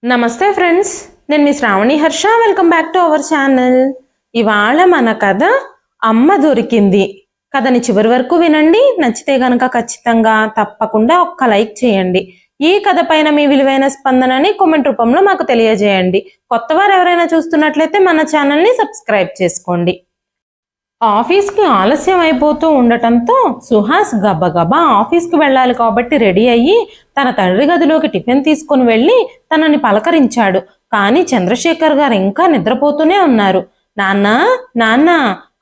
నమస్తే ఫ్రెండ్స్, నేను మీ Sravani Harsha. Welcome back to our channel. ఇవాళ మన కథ అమ్మ దొరికింది. కథని చివరి వరకు వినండి. నచ్చితే గనక ఖచ్చితంగా తప్పకుండా ఒక్క లైక్ చేయండి. ఈ కథ పైన మీ విలువైన స్పందనని కామెంట్ రూపంలో మాకు తెలియజేయండి. కొత్త వారు ఎవరైనా చూస్తున్నట్లయితే మన ఛానల్ని సబ్స్క్రైబ్ చేసుకోండి. ఆఫీస్కి ఆలస్యం అయిపోతూ ఉండటంతో సుహాస్ గబగబా ఆఫీస్కి వెళ్ళాలి కాబట్టి రెడీ అయ్యి తన తండ్రి గదిలోకి టిఫిన్ తీసుకుని వెళ్ళి తనని పలకరించాడు. కానీ చంద్రశేఖర్ గారు ఇంకా నిద్రపోతూనే ఉన్నారు. నాన్న నాన్న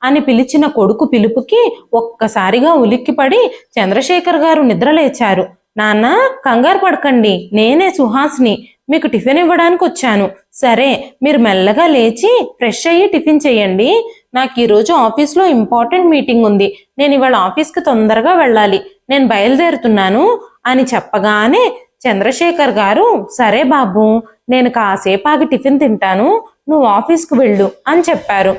అని పిలిచిన కొడుకు పిలుపుకి ఒక్కసారిగా ఉలిక్కిపడి చంద్రశేఖర్ గారు నిద్రలేచారు. నాన్న, కంగారు పడకండి, నేనే సుహాస్ని, మీకు టిఫిన్ ఇవ్వడానికి వచ్చాను. సరే, మీరు మెల్లగా లేచి ఫ్రెష్ అయ్యి టిఫిన్ చేయండి. నాకు ఈరోజు ఆఫీస్లో ఇంపార్టెంట్ మీటింగ్ ఉంది. నేను ఇవాళ ఆఫీస్కి తొందరగా వెళ్ళాలి. నేను బయలుదేరుతున్నాను అని చెప్పగానే చంద్రశేఖర్ గారు, సరే బాబు, నేను కాసేపు ఆగి టిఫిన్ తింటాను, నువ్వు ఆఫీస్కి వెళ్ళు అని చెప్పారు.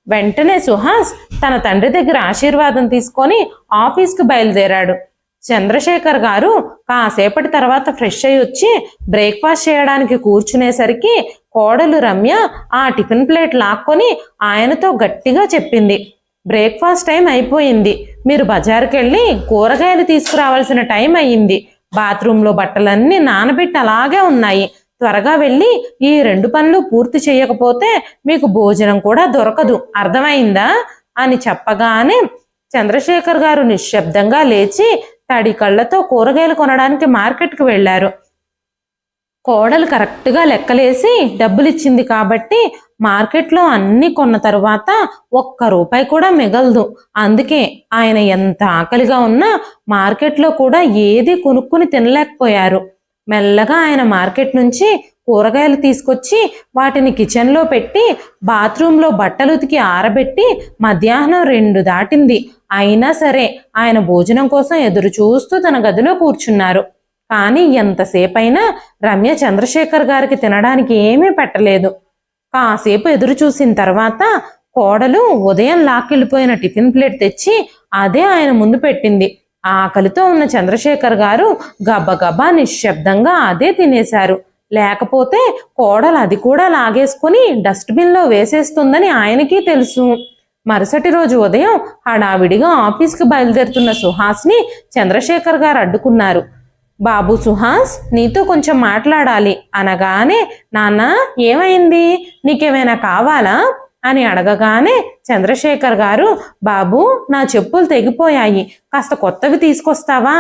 వెంటనే సుహాస్ తన తండ్రి దగ్గర ఆశీర్వాదం తీసుకొని ఆఫీస్కి బయలుదేరాడు. చంద్రశేఖర్ గారు కాసేపటి తర్వాత ఫ్రెష్ అయ్యి వచ్చి బ్రేక్ఫాస్ట్ చేయడానికి కూర్చునేసరికి కోడలు రమ్య ఆ టిఫిన్ ప్లేట్ లాక్కొని ఆయనతో గట్టిగా చెప్పింది, బ్రేక్ఫాస్ట్ టైం అయిపోయింది, మీరు బజార్కి వెళ్ళి కూరగాయలు తీసుకురావాల్సిన టైం అయ్యింది. బాత్రూంలో బట్టలన్నీ నానబెట్టి అలాగే ఉన్నాయి. త్వరగా వెళ్ళి ఈ 2 పనులు పూర్తి చేయకపోతే మీకు భోజనం కూడా దొరకదు, అర్థమైందా అని చెప్పగానే చంద్రశేఖర్ గారు నిశ్శబ్దంగా లేచి తడి కళ్ళతో కూరగాయలు కొనడానికి మార్కెట్కి వెళ్ళారు. కోడలు కరెక్ట్గా లెక్కలేసి డబ్బులు ఇచ్చింది కాబట్టి మార్కెట్లో అన్నీ కొన్న తరువాత ₹1 కూడా మిగలదు. అందుకే ఆయన ఎంత ఆకలిగా ఉన్నా మార్కెట్లో కూడా ఏది కొనుక్కుని తినలేకపోయారు. మెల్లగా ఆయన మార్కెట్ నుంచి కూరగాయలు తీసుకొచ్చి వాటిని కిచెన్లో పెట్టి బాత్రూంలో బట్టలు ఉతికి ఆరబెట్టి మధ్యాహ్నం 2 దాటింది. అయినా సరే ఆయన భోజనం కోసం ఎదురు చూస్తూ తన గదిలో కూర్చున్నారు. కానీ ఎంతసేపైనా రమ్య చంద్రశేఖర్ గారికి తినడానికి ఏమీ పెట్టలేదు. కాసేపు ఎదురు చూసిన తర్వాత కోడలు ఉదయం లాక్కెళ్ళిపోయిన టిఫిన్ ప్లేట్ తెచ్చి అదే ఆయన ముందు పెట్టింది. ఆకలితో ఉన్న చంద్రశేఖర్ గారు గబగబా నిశ్శబ్దంగా అదే తినేశారు. లేకపోతే కోడలు అది కూడా లాగేసుకుని డస్ట్బిన్లో వేసేస్తుందని ఆయనకి తెలుసు. మరుసటి రోజు ఉదయం హడావిడిగా ఆఫీస్కి బయలుదేరుతున్న సుహాస్ని చంద్రశేఖర్ గారు అడ్డుకున్నారు. బాబు సుహాస్, నీతో కొంచెం మాట్లాడాలి అనగానే, నాన్న ఏమైంది, నీకేమైనా కావాలా అని అడగగానే చంద్రశేఖర్ గారు, బాబు నా చెప్పులు తెగిపోయాయి, కాస్త కొత్తవి తీసుకొస్తావా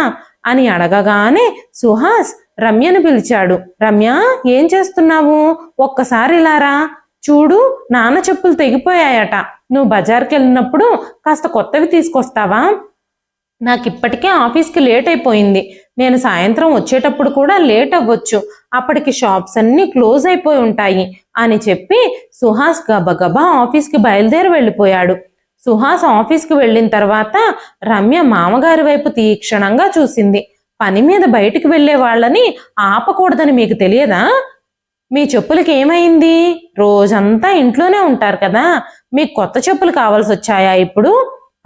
అని అడగగానే సుహాస్ రమ్యను పిలిచాడు. రమ్య, ఏం చేస్తున్నావు, ఒక్కసారి ఇలారా, చూడు నాన్న చెప్పులు తెగిపోయాయట, నువ్వు బజార్కి వెళ్ళినప్పుడు కాస్త కొత్తవి తీసుకొస్తావా, నాకు ఇప్పటికే ఆఫీస్కి లేట్ అయిపోయింది, నేను సాయంత్రం వచ్చేటప్పుడు కూడా లేట్ అవ్వచ్చు, అప్పటికి షాప్స్ అన్నీ క్లోజ్ అయిపోయి ఉంటాయి అని చెప్పి సుహాస్ గబగబా ఆఫీస్కి బయలుదేరి వెళ్ళిపోయాడు. సుహాస్ ఆఫీస్కి వెళ్ళిన తర్వాత రమ్య మామగారి వైపు తీక్షణంగా చూసింది. పని మీద బయటికి వెళ్ళే వాళ్ళని ఆపకూడదని మీకు తెలియదా, మీ చెప్పులకి ఏమైంది, రోజంతా ఇంట్లోనే ఉంటారు కదా, మీకు కొత్త చెప్పులు కావాల్సి వచ్చాయా ఇప్పుడు,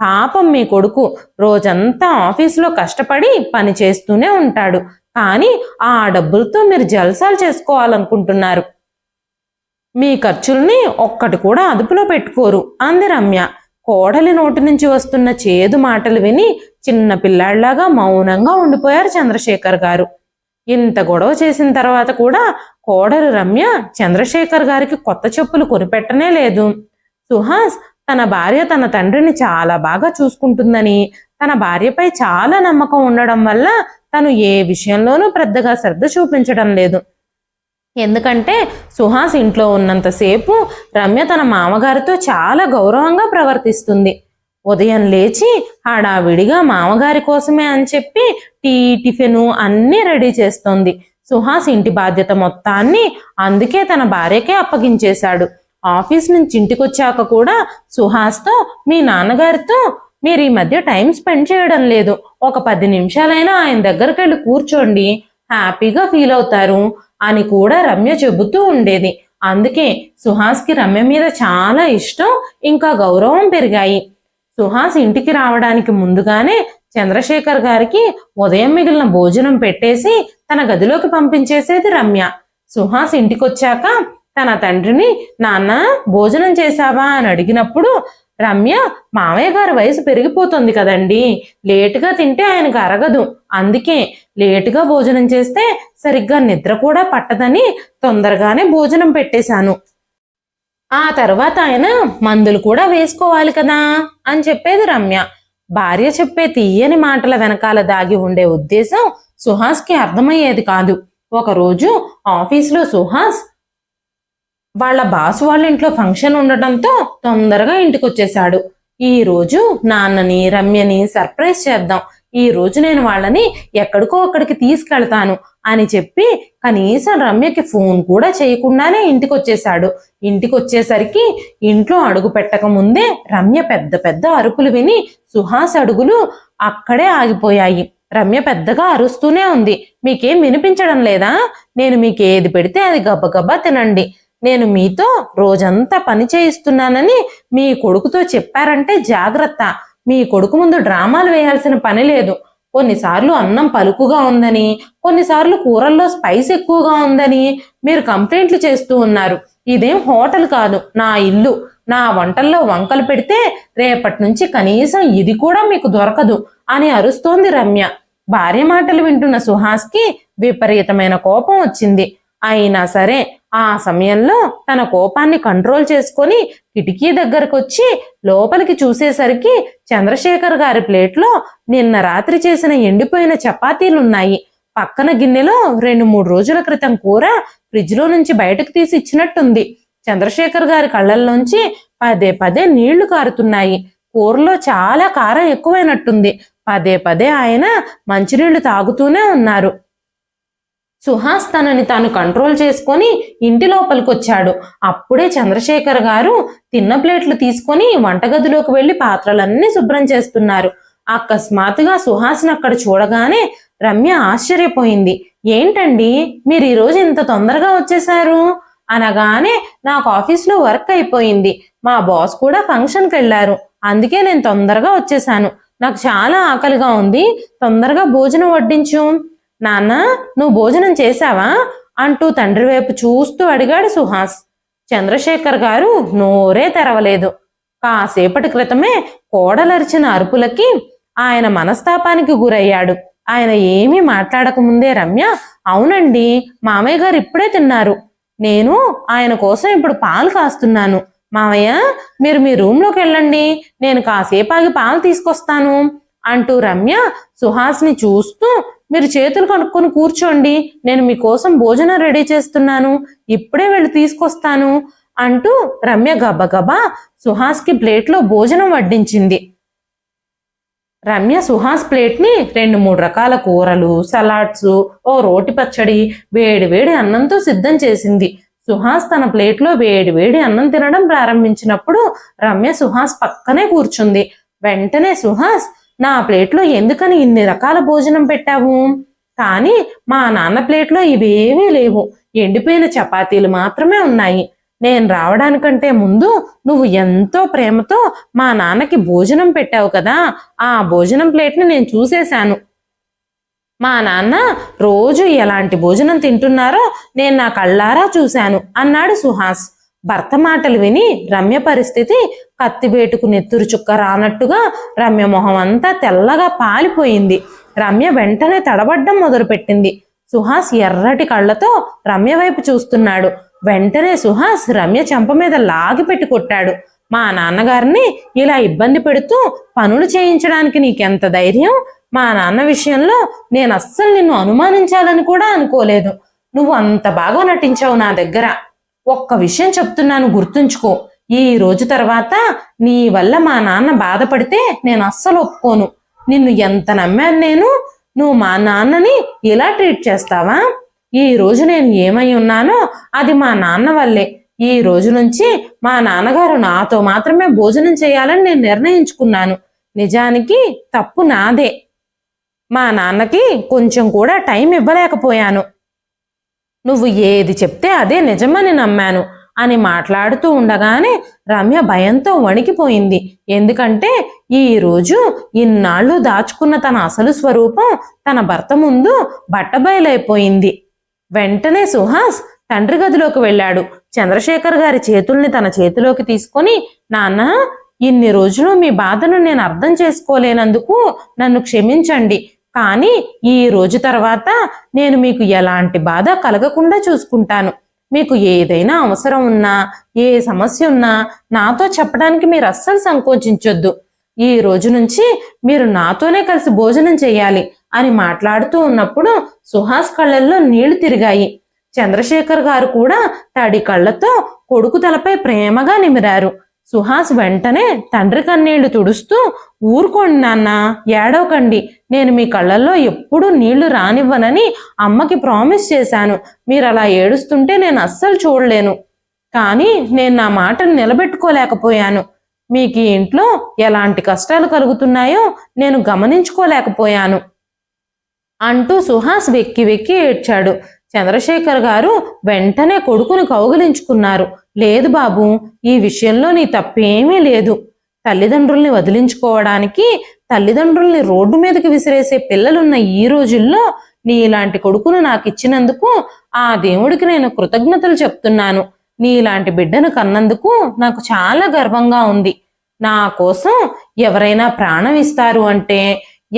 పాపం మీ కొడుకు రోజంతా ఆఫీసులో కష్టపడి పని చేస్తూనే ఉంటాడు, కానీ ఆ డబ్బులతో మీరు జల్సాలు చేసుకోవాలనుకుంటున్నారు, మీ ఖర్చుల్ని ఒక్కటి కూడా అదుపులో పెట్టుకోరు అంది రమ్య. కోడలి నోటి నుంచి వస్తున్న చేదు మాటలు విని చిన్న పిల్లాడిలాగా మౌనంగా ఉండిపోయారు చంద్రశేఖర్ గారు. ఇంత గొడవ చేసిన తర్వాత కూడా కోడలు రమ్య చంద్రశేఖర్ గారికి కొత్త చెప్పులు కొనిపెట్టనే లేదు. సుహాస్ తన భార్య తన తండ్రిని చాలా బాగా చూసుకుంటుందని, తన భార్యపై చాలా నమ్మకం ఉండడం వల్ల తను ఏ విషయంలోనూ పెద్దగా శ్రద్ధ చూపించడం లేదు. ఎందుకంటే సుహాస్ ఇంట్లో ఉన్నంతసేపు రమ్య తన మామగారితో చాలా గౌరవంగా ప్రవర్తిస్తుంది. ఉదయం లేచి హడావిడిగా మామగారి కోసమే అని చెప్పి టీ, టిఫిను అన్నీ రెడీ చేస్తోంది. సుహాస్ ఇంటి బాధ్యత మొత్తాన్ని అందుకే తన భార్యకే అప్పగించేశాడు. ఆఫీస్ నుంచి ఇంటికొచ్చాక కూడా సుహాస్తో, మీ నాన్నగారితో మీరు ఈ మధ్య టైం స్పెండ్ చేయడం లేదు, ఒక 10 నిమిషాలైనా ఆయన దగ్గరికి వెళ్ళి కూర్చోండి, హ్యాపీగా ఫీల్ అవుతారు అని కూడా రమ్య చెబుతూ ఉండేది. అందుకే సుహాస్కి రమ్య మీద చాలా ఇష్టం, ఇంకా గౌరవం పెరిగాయి. సుహాస్ ఇంటికి రావడానికి ముందుగానే చంద్రశేఖర్ గారికి ఉదయం మిగిలిన భోజనం పెట్టేసి తన గదిలోకి పంపించేసేది రమ్య. సుహాస్ ఇంటికొచ్చాక తన తండ్రిని నాన్న భోజనం చేశావా అని అడిగినప్పుడు రమ్య మామయ్య గారి వయసు పెరిగిపోతుంది కదండి, లేటుగా తింటే ఆయనకు అరగదు, అందుకే లేటుగా భోజనం చేస్తే సరిగ్గా నిద్ర కూడా పట్టదని తొందరగానే భోజనం పెట్టేశాను. ఆ తర్వాత ఆయన మందులు కూడా వేసుకోవాలి కదా అని చెప్పేది రమ్య. భార్య చెప్పే తీయని మాటల వెనకాల దాగి ఉండే ఉద్దేశం సుహాస్కి అర్థమయ్యేది కాదు. ఒకరోజు ఆఫీస్లో సుహాస్ వాళ్ళ బాస్ వాళ్ళ ఇంట్లో ఫంక్షన్ ఉండటంతో తొందరగా ఇంటికి వచ్చేశాడు. ఈ రోజు నాన్నని రమ్యని సర్ప్రైజ్ చేద్దాం, ఈ రోజు నేను వాళ్ళని ఎక్కడికో అక్కడికి తీసుకెళ్తాను అని చెప్పి కనీసం రమ్యకి ఫోన్ కూడా చేయకుండానే ఇంటికి వచ్చేశాడు. ఇంటికి వచ్చేసరికి ఇంట్లో అడుగు పెట్టక ముందే రమ్య పెద్ద పెద్ద అరుపులు విని సుహాస్ అడుగులు అక్కడే ఆగిపోయాయి. రమ్య పెద్దగా అరుస్తూనే ఉంది, మీకేం వినిపించడం లేదా? నేను మీకు ఏది పెడితే అది గబ్బగబ్బా తినండి, నేను మీతో రోజంతా పని చేయిస్తున్నానని మీ కొడుకుతో చెప్పారంటే జాగ్రత్త, మీ కొడుకు ముందు డ్రామాలు వేయాల్సిన పని లేదు. కొన్నిసార్లు అన్నం పలుకుగా ఉందని, కొన్నిసార్లు కూరల్లో స్పైస్ ఎక్కువగా ఉందని మీరు కంప్లైంట్లు చేస్తూ ఉన్నారు. ఇదేం హోటల్ కాదు, నా ఇల్లు. నా వంటల్లో వంకలు పెడితే రేపటి నుంచి కనీసం ఇది కూడా మీకు దొరకదు అని అరుస్తోంది రమ్య. భార్య మాటలు వింటున్న సుహాస్కి విపరీతమైన కోపం వచ్చింది. అయినా సరే ఆ సమయంలో తన కోపాన్ని కంట్రోల్ చేసుకొని కిటికీ దగ్గరకు వచ్చి లోపలికి చూసేసరికి చంద్రశేఖర్ గారి ప్లేట్లో నిన్న రాత్రి చేసిన ఎండిపోయిన చపాతీలున్నాయి. పక్కన గిన్నెలో 2-3 రోజుల క్రితం కూర ఫ్రిడ్జ్లో నుంచి బయటకు తీసి ఇచ్చినట్టుంది. చంద్రశేఖర్ గారి కళ్ళల్లోంచి పదే పదే నీళ్లు కారుతున్నాయి. కూరలో చాలా కారం ఎక్కువైనట్టుంది. పదే పదే ఆయన మంచినీళ్లు తాగుతూనే ఉన్నారు. సుహాస్ తనని తాను కంట్రోల్ చేసుకొని ఇంటి లోపలికొచ్చాడు. అప్పుడే చంద్రశేఖర్ గారు తిన్న ప్లేట్లు తీసుకొని వంటగదిలోకి వెళ్లి పాత్రలన్నీ శుభ్రం చేస్తున్నారు. అకస్మాత్తుగా సుహాస్ని అక్కడ చూడగానే రమ్య ఆశ్చర్యపోయింది. ఏంటండి మీరు ఈరోజు ఇంత తొందరగా వచ్చేశారు అనగానే, నాకు ఆఫీస్లో వర్క్ అయిపోయింది, మా బాస్ కూడా ఫంక్షన్కి వెళ్ళారు, అందుకే నేను తొందరగా వచ్చేసాను, నాకు చాలా ఆకలిగా ఉంది, తొందరగా భోజనం వడ్డించు. నాన్న నువ్వు భోజనం చేశావా అంటూ తండ్రి వైపు చూస్తూ అడిగాడు సుహాస్. చంద్రశేఖర్ గారు నోరే తెరవలేదు. కాసేపటి క్రితమే కోడలరిచిన అరుపులకి ఆయన మనస్తాపానికి గురయ్యాడు. ఆయన ఏమీ మాట్లాడకముందే రమ్య, అవునండి మామయ్య గారు ఇప్పుడే తిన్నారు, నేను ఆయన కోసం ఇప్పుడు పాలు కాస్తున్నాను, మామయ్య మీరు మీ రూమ్లోకి వెళ్ళండి, నేను కాసేపు ఆగి పాలు తీసుకొస్తాను అంటూ రమ్య సుహాస్ని చూస్తూ, మీరు చేతులు కనుక్కొని కూర్చోండి, నేను మీకోసం భోజనం రెడీ చేస్తున్నాను, ఇప్పుడే వెళ్ళి తీసుకొస్తాను అంటూ రమ్య గబగబా సుహాస్కి ప్లేట్లో భోజనం వడ్డించింది. రమ్య సుహాస్ ప్లేట్ని 2-3 రకాల కూరలు, సలాడ్స్, ఓ రోటి పచ్చడి, వేడి వేడి అన్నంతో సిద్ధం చేసింది. సుహాస్ తన ప్లేట్లో వేడి వేడి అన్నం తినడం ప్రారంభించినప్పుడు రమ్య సుహాస్ పక్కనే కూర్చుంది. వెంటనే సుహాస్, నా ప్లేట్లో ఎందుకని ఇన్ని రకాల భోజనం పెట్టావు? కానీ మా నాన్న ప్లేట్లో ఇవేవీ లేవు, ఎండిపోయిన చపాతీలు మాత్రమే ఉన్నాయి. నేను రావడానికంటే ముందు నువ్వు ఎంతో ప్రేమతో మా నాన్నకి భోజనం పెట్టావు కదా, ఆ భోజనం ప్లేట్ని నేను చూసేశాను. మా నాన్న రోజు ఎలాంటి భోజనం తింటున్నారో నేను నా కళ్ళారా చూశాను అన్నాడు సుహాస్. భర్త మాటలు విని రమ్య పరిస్థితి కత్తివేటుకు నెత్తురు చుక్క రానట్టుగా రమ్య మొహం అంతా తెల్లగా పాలిపోయింది. రమ్య వెంటనే తడబడ్డం మొదలుపెట్టింది. సుహాస్ ఎర్రటి కళ్ళతో రమ్య వైపు చూస్తున్నాడు. వెంటనే సుహాస్ రమ్య చెంప మీద లాగిపెట్టి కొట్టాడు. మా నాన్నగారిని ఇలా ఇబ్బంది పెడుతూ పనులు చేయించడానికి నీకెంత ధైర్యం? మా నాన్న విషయంలో నేను అస్సలు నిన్ను అనుమానించాలని కూడా అనుకోలేదు. నువ్వు అంత బాగా నటించావు నా దగ్గర. ఒక్క విషయం చెప్తున్నాను, గుర్తుంచుకో, ఈ రోజు తర్వాత నీ వల్ల మా నాన్న బాధపడితే నేను అస్సలు ఒప్పుకోను. నిన్ను ఎంత నమ్మాను నేను, నువ్వు మా నాన్నని ఇలా ట్రీట్ చేస్తావా? ఈ రోజు నేను ఏమై ఉన్నానో అది మా నాన్న వల్లే. ఈ రోజు నుంచి మా నాన్నగారు నాతో మాత్రమే భోజనం చేయాలని నేను నిర్ణయించుకున్నాను. నిజానికి తప్పు నాదే. మా నాన్నకి కొంచెం కూడా టైం ఇవ్వలేకపోయాను. నువ్వు ఏది చెప్తే అదే నిజమని నమ్మాను అని మాట్లాడుతూ ఉండగానే రమ్య భయంతో వణికిపోయింది. ఎందుకంటే ఈ రోజు ఇన్నాళ్ళు దాచుకున్న తన అసలు స్వరూపం తన భర్త ముందు బట్టబయలైపోయింది. వెంటనే సుహాస్ తండ్రి గదిలోకి వెళ్ళాడు. చంద్రశేఖర్ గారి చేతుల్ని తన చేతిలోకి తీసుకొని, నాన్న, ఇన్ని రోజులు మీ బాధను నేను అర్థం చేసుకోలేనందుకు నన్ను క్షమించండి. కానీ ఈ రోజు తర్వాత నేను మీకు ఎలాంటి బాధ కలగకుండా చూసుకుంటాను. మీకు ఏదైనా అవసరం ఉన్నా, ఏ సమస్య ఉన్నా నాతో చెప్పడానికి మీరు అస్సలు సంకోచించొద్దు. ఈ రోజు నుంచి మీరు నాతోనే కలిసి భోజనం చేయాలి అని మాట్లాడుతూ ఉన్నప్పుడు సుహాస్ కళ్ళల్లో నీళ్లు తిరిగాయి. చంద్రశేఖర్ గారు కూడా తడి కళ్ళతో కొడుకు తలపై ప్రేమగా నిమిరారు. సుహాస్ వెంటనే తండ్రి కన్నీళ్లు తుడుస్తూ, ఊరుకోండి నాన్న, ఏడవకండి. నేను మీ కళ్ళల్లో ఎప్పుడూ నీళ్లు రానివ్వనని అమ్మకి ప్రామిస్ చేశాను. మీరు అలా ఏడుస్తుంటే నేను అస్సలు చూడలేను. కానీ నేను నా మాటను నిలబెట్టుకోలేకపోయాను. మీకు ఈ ఇంట్లో ఎలాంటి కష్టాలు కలుగుతున్నాయో నేను గమనించుకోలేకపోయాను అంటూ సుహాస్ వెక్కి వెక్కి ఏడ్చాడు. చంద్రశేఖర్ గారు వెంటనే కొడుకుని కౌగిలించుకున్నారు. లేదు బాబు, ఈ విషయంలో నీ తప్పేమీ లేదు. తల్లిదండ్రుల్ని వదిలించుకోవడానికి, తల్లిదండ్రుల్ని రోడ్డు మీదకి విసిరేసే పిల్లలున్న ఈ రోజుల్లో నీలాంటి కొడుకును నాకు ఇచ్చినందుకు ఆ దేవుడికి నేను కృతజ్ఞతలు చెప్తున్నాను. నీలాంటి బిడ్డను కన్నందుకు నాకు చాలా గర్వంగా ఉంది. నా కోసం ఎవరైనా ప్రాణం ఇస్తారు అంటే,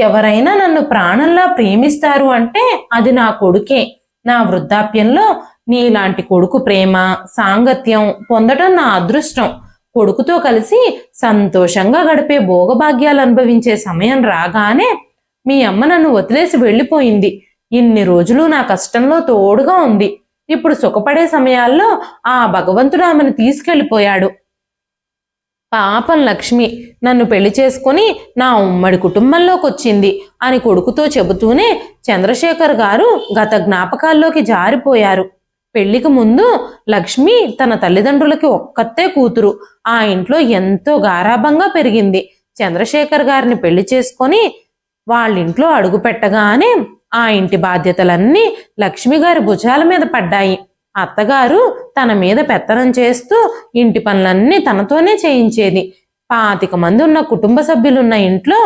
ఎవరైనా నన్ను ప్రాణంలా ప్రేమిస్తారు అంటే అది నా కొడుకే. నా వృద్ధాప్యంలో నీలాంటి కొడుకు ప్రేమ, సాంగత్యం పొందటం నా అదృష్టం. కొడుకుతో కలిసి సంతోషంగా గడిపే భోగభాగ్యాలు అనుభవించే సమయం రాగానే మీ అమ్మ నన్ను వదిలేసి వెళ్ళిపోయింది. ఇన్ని రోజులు నా కష్టంలో తోడుగా ఉంది. ఇప్పుడు సుఖపడే సమయాల్లో ఆ భగవంతుడు ఆమెను తీసుకెళ్లిపోయాడు. పాపం లక్ష్మి నన్ను పెళ్లి చేసుకుని నా ఉమ్మడి కుటుంబంలోకి వచ్చింది అని కొడుకుతో చెబుతూనే చంద్రశేఖర్ గారు గత జ్ఞాపకాల్లోకి జారిపోయారు. పెళ్లికి ముందు లక్ష్మి తన తల్లిదండ్రులకి ఒక్కతే కూతురు. ఆ ఇంట్లో ఎంతో గారాబంగా పెరిగింది. చంద్రశేఖర్ గారిని పెళ్లి చేసుకొని వాళ్ళింట్లో అడుగు పెట్టగానే ఆ ఇంటి బాధ్యతలన్నీ లక్ష్మి గారి భుజాల మీద పడ్డాయి. అత్తగారు తన మీద పెత్తనం చేస్తూ ఇంటి పనులన్నీ తనతోనే చేయించేది. 25 మంది ఉన్న కుటుంబ సభ్యులున్న ఇంట్లో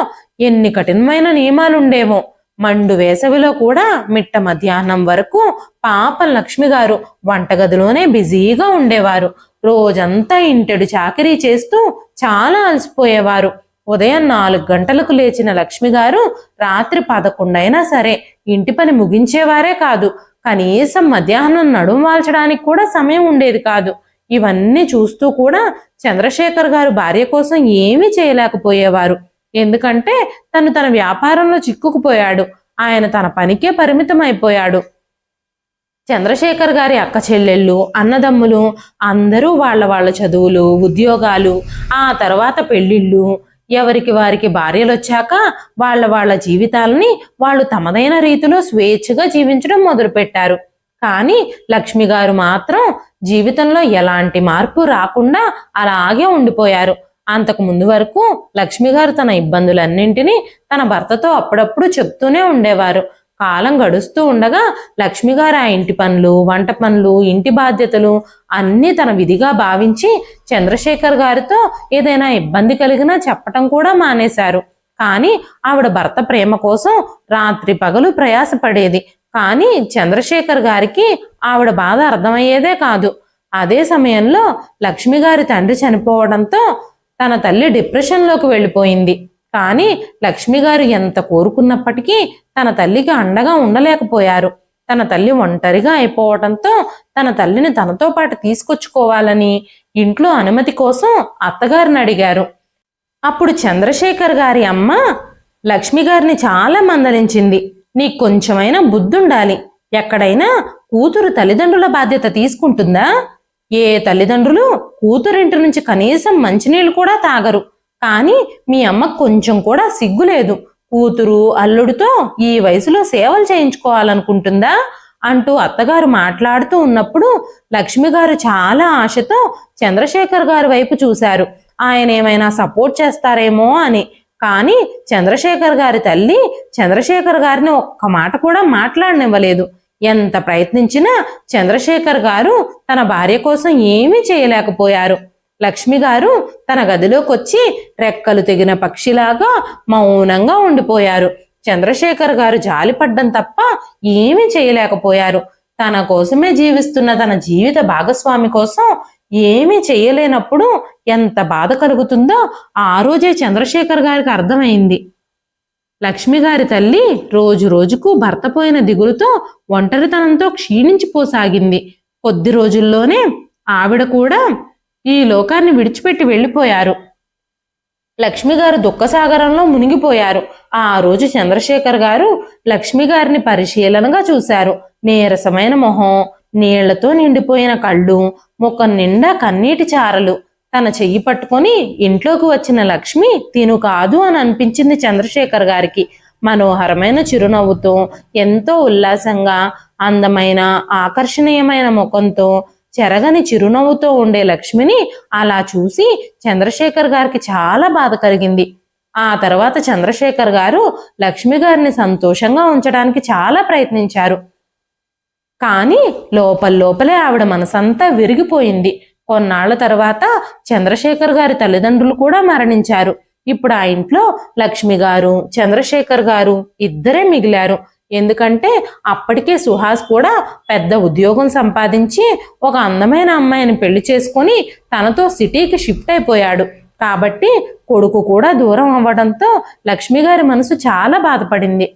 ఎన్ని కఠినమైన నియమాలుండేవో. మండు వేసవిలో కూడా మిట్ట మధ్యాహ్నం వరకు పాపం లక్ష్మి గారు వంటగదిలోనే బిజీగా ఉండేవారు. రోజంతా ఇంటెడు చాకరీ చేస్తూ చాలా అలసిపోయేవారు. ఉదయం 4 గంటలకు లేచిన లక్ష్మి గారు రాత్రి 11 అయినా సరే ఇంటి పని ముగించేవారే కాదు. కనీసం మధ్యాహ్నం నడుము వాల్చడానికి కూడా సమయం ఉండేది కాదు. ఇవన్నీ చూస్తూ కూడా చంద్రశేఖర్ గారు భార్య కోసం ఏమీ చేయలేకపోయేవారు. ఎందుకంటే తన వ్యాపారంలో చిక్కుకుపోయాడు. ఆయన తన పనికే పరిమితం అయిపోయాడు. చంద్రశేఖర్ గారి అక్క చెల్లెళ్ళు, అన్నదమ్ములు అందరూ వాళ్ళ చదువులు, ఉద్యోగాలు, ఆ తర్వాత పెళ్లిళ్ళు, ఎవరికి వారికి భార్యలు వచ్చాక వాళ్ళ జీవితాలని వాళ్ళు తమదైన రీతిలో స్వేచ్ఛగా జీవించడం మొదలుపెట్టారు. కానీ లక్ష్మి గారు మాత్రం జీవితంలో ఎలాంటి మార్పు రాకుండా అలాగే ఉండిపోయారు. అంతకు ముందు వరకు లక్ష్మి గారు తన ఇబ్బందులన్నింటినీ తన భర్తతో అప్పుడప్పుడు చెప్తూనే ఉండేవారు. కాలం గడుస్తూ ఉండగా లక్ష్మి గారు ఆ ఇంటి పనులు, వంట పనులు, ఇంటి బాధ్యతలు అన్నీ తన విధిగా భావించి చంద్రశేఖర్ గారితో ఏదైనా ఇబ్బంది కలిగినా చెప్పటం కూడా మానేశారు. కానీ ఆవిడ భర్త ప్రేమ కోసం రాత్రి పగలు ప్రయాసపడేది. కానీ చంద్రశేఖర్ గారికి ఆవిడ బాధ అర్థమయ్యేదే కాదు. అదే సమయంలో లక్ష్మి గారి తండ్రి చనిపోవడంతో తన తల్లి డిప్రెషన్లోకి వెళ్ళిపోయింది. కానీ లక్ష్మి గారు ఎంత కోరుకున్నప్పటికీ తన తల్లికి అండగా ఉండలేకపోయారు. తన తల్లి ఒంటరిగా అయిపోవడంతో తన తల్లిని తనతో పాటు తీసుకొచ్చుకోవాలని ఇంట్లో అనుమతి కోసం అత్తగారిని అడిగారు. అప్పుడు చంద్రశేఖర్ గారి అమ్మ లక్ష్మి గారిని చాలా మందలించింది. నీకు కొంచెమైనా బుద్ధుండాలి. ఎక్కడైనా కూతురు తల్లిదండ్రుల బాధ్యత తీసుకుంటుందా? ఏ తల్లిదండ్రులు కూతురింటి నుంచి కనీసం మంచినీళ్ళు కూడా తాగరు. కానీ మీ అమ్మకు కొంచెం కూడా సిగ్గులేదు. కూతురు అల్లుడితో ఈ వయసులో సేవలు చేయించుకోవాలనుకుంటుందా అంటూ అత్తగారు మాట్లాడుతూ ఉన్నప్పుడు లక్ష్మి గారు చాలా ఆశతో చంద్రశేఖర్ గారి వైపు చూశారు. ఆయన ఏమైనా సపోర్ట్ చేస్తారేమో అని. కానీ చంద్రశేఖర్ గారి తల్లి చంద్రశేఖర్ గారిని ఒక్క మాట కూడా మాట్లాడనివ్వలేదు. ఎంత ప్రయత్నించినా చంద్రశేఖర్ గారు తన భార్య కోసం ఏమీ చేయలేకపోయారు. లక్ష్మి గారు తన గదిలోకి వచ్చి రెక్కలు తెగిన పక్షిలాగా మౌనంగా ఉండిపోయారు. చంద్రశేఖర్ గారు జాలిపడ్డం తప్ప ఏమీ చేయలేకపోయారు. తన కోసమే జీవిస్తున్న తన జీవిత భాగస్వామి కోసం ఏమీ చెయ్యలేనప్పుడు ఎంత బాధ కలుగుతుందో ఆ రోజే చంద్రశేఖర్ గారికి అర్థమైంది. లక్ష్మి గారి తల్లి రోజు రోజుకు భర్త పోయిన దిగులుతో ఒంటరితనంతో క్షీణించిపోసాగింది. కొద్ది రోజుల్లోనే ఆవిడ కూడా ఈ లోకాన్ని విడిచిపెట్టి వెళ్ళిపోయారు. లక్ష్మి గారు దుఃఖసాగరంలో మునిగిపోయారు. ఆ రోజు చంద్రశేఖర్ గారు లక్ష్మి గారిని పరిశీలనగా చూశారు. నీరసమైన మొహం, నీళ్లతో నిండిపోయిన కళ్ళు, ముఖం నిండా కన్నీటి చారలు. తన చెయ్యి పట్టుకొని ఇంట్లోకి వచ్చిన లక్ష్మి తిను కాదు అని అనిపించింది చంద్రశేఖర్ గారికి. మనోహరమైన చిరునవ్వుతో, ఎంతో ఉల్లాసంగా, అందమైన ఆకర్షణీయమైన ముఖంతో, చెరగని చిరునవ్వుతో ఉండే లక్ష్మిని అలా చూసి చంద్రశేఖర్ గారికి చాలా బాధ కలిగింది. ఆ తర్వాత చంద్రశేఖర్ గారు లక్ష్మి గారిని సంతోషంగా ఉంచడానికి చాలా ప్రయత్నించారు. కానీ లోపలే ఆవిడ మనసంతా విరిగిపోయింది. కొన్నాళ్ల తర్వాత చంద్రశేఖర్ గారి తల్లిదండ్రులు కూడా మరణించారు. ఇప్పుడు ఆ ఇంట్లో లక్ష్మి గారు, చంద్రశేఖర్ గారు ఇద్దరే మిగిలారు. ఎందుకంటే అప్పటికే సుహాస్ కూడా పెద్ద ఉద్యోగం సంపాదించి ఒక అందమైన అమ్మాయిని పెళ్లి చేసుకొని తనతో సిటీకి షిఫ్ట్ అయిపోయాడు. కాబట్టి కొడుకు కూడా దూరం అవ్వడంతో లక్ష్మి గారి మనసు చాలా బాధపడింది.